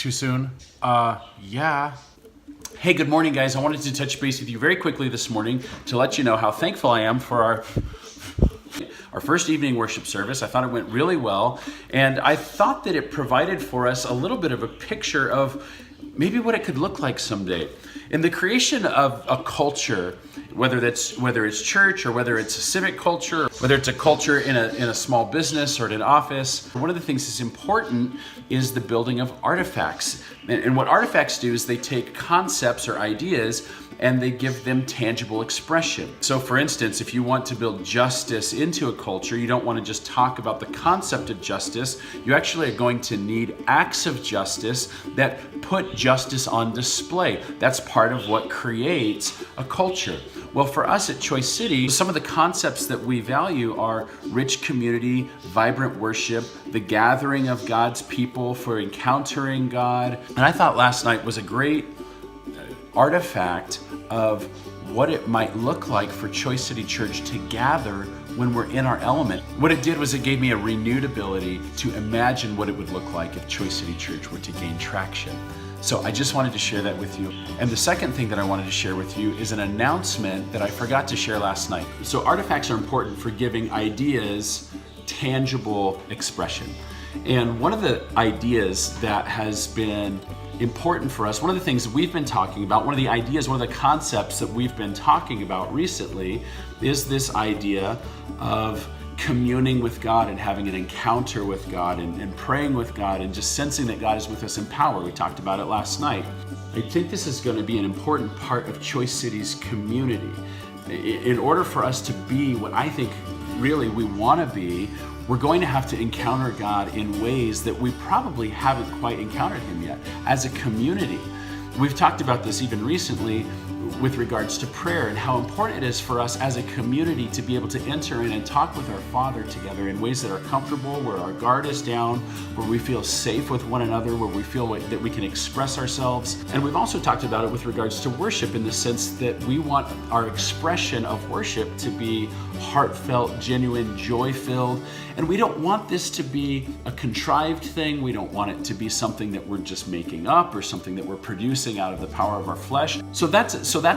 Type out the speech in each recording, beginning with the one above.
Too soon? Yeah. Hey, good morning, guys. I wanted to touch base with you very quickly this morning to let you know how thankful I am for our first evening worship service. I thought it went really well, and I thought that it provided for us a little bit of a picture of maybe what it could look like someday. In the creation of a culture, whether it's church or whether it's a civic culture, whether it's a culture in a small business or in an office, one of the things that's important is the building of artifacts. And what artifacts do is they take concepts or ideas and they give them tangible expression. So for instance, if you want to build justice into a culture, you don't want to just talk about the concept of justice. You actually are going to need acts of justice that put justice on display. That's part of what creates a culture. Well, for us at Choice City, some of the concepts that we value are rich community, vibrant worship, the gathering of God's people for encountering God. And I thought last night was a great artifact of what it might look like for Choice City Church to gather when we're in our element. What it did was it gave me a renewed ability to imagine what it would look like if Choice City Church were to gain traction. So I just wanted to share that with you. And the second thing that I wanted to share with you is an announcement that I forgot to share last night. So artifacts are important for giving ideas tangible expression. And one of the ideas that has been important for us, one of the things that we've been talking about, one of the ideas, one of the concepts that we've been talking about recently is this idea of communing with God and having an encounter with God and praying with God and just sensing that God is with us in power. We talked about it last night. I think this is going to be an important part of Choice City's community. In order for us to be what I think really we want to be, we're going to have to encounter God in ways that we probably haven't quite encountered Him yet. As a community, we've talked about this even recently with regards to prayer and how important it is for us as a community to be able to enter in and talk with our Father together in ways that are comfortable, where our guard is down, where we feel safe with one another, where we feel that we can express ourselves. And we've also talked about it with regards to worship in the sense that we want our expression of worship to be heartfelt, genuine, joy-filled. And we don't want this to be a contrived thing. We don't want it to be something that we're just making up or something that we're producing out of the power of our flesh. So that's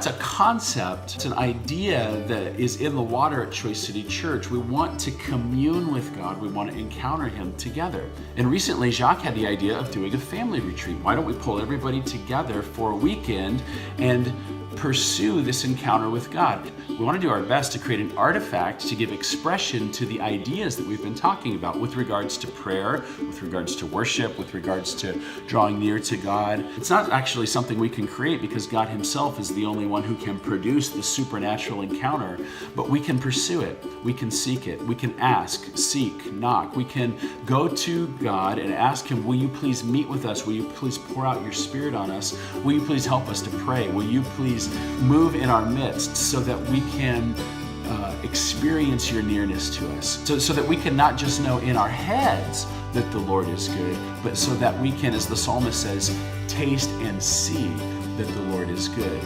a concept, it's an idea that is in the water at Choice City Church. We want to commune with God. We want to encounter Him together. And recently, Jacques had the idea of doing a family retreat. Why don't we pull everybody together for a weekend and pursue this encounter with God? We want to do our best to create an artifact to give expression to the ideas that we've been talking about with regards to prayer, with regards to worship, with regards to drawing near to God. It's not actually something we can create because God Himself is the only one who can produce the supernatural encounter, but we can pursue it. We can seek it. We can ask, seek, knock. We can go to God and ask Him, will you please meet with us? Will you please pour out your Spirit on us? Will you please help us to pray? Will you please move in our midst so that we can experience your nearness to us, so that we can not just know in our heads that the Lord is good, but so that we can, as the psalmist says, taste and see that the Lord is good.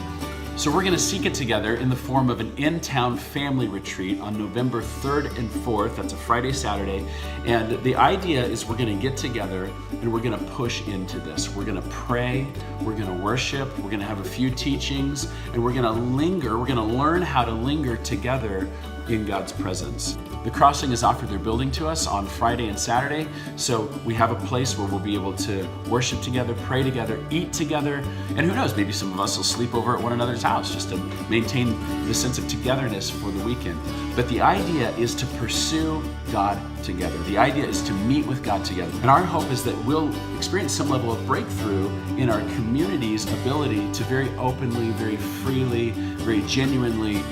So we're going to seek it together in the form of an in-town family retreat on November 3rd and 4th. That's a Friday, Saturday. And the idea is we're going to get together and we're going to push into this. We're going to pray, we're going to worship, we're going to have a few teachings, and we're going to linger. We're going to learn how to linger together in God's presence. The Crossing has offered their building to us on Friday and Saturday, so we have a place where we'll be able to worship together, pray together, eat together, and who knows, maybe some of us will sleep over at one another's house just to maintain the sense of togetherness for the weekend. But the idea is to pursue God together. The idea is to meet with God together. And our hope is that we'll experience some level of breakthrough in our community's ability to very openly, very freely, very genuinely,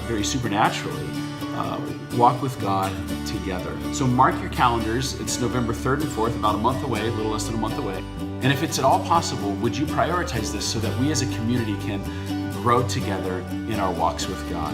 very supernaturally walk with God together. So mark your calendars. It's November 3rd and 4th, about a month away, a little less than a month away. And if it's at all possible, would you prioritize this so that we as a community can grow together in our walks with God?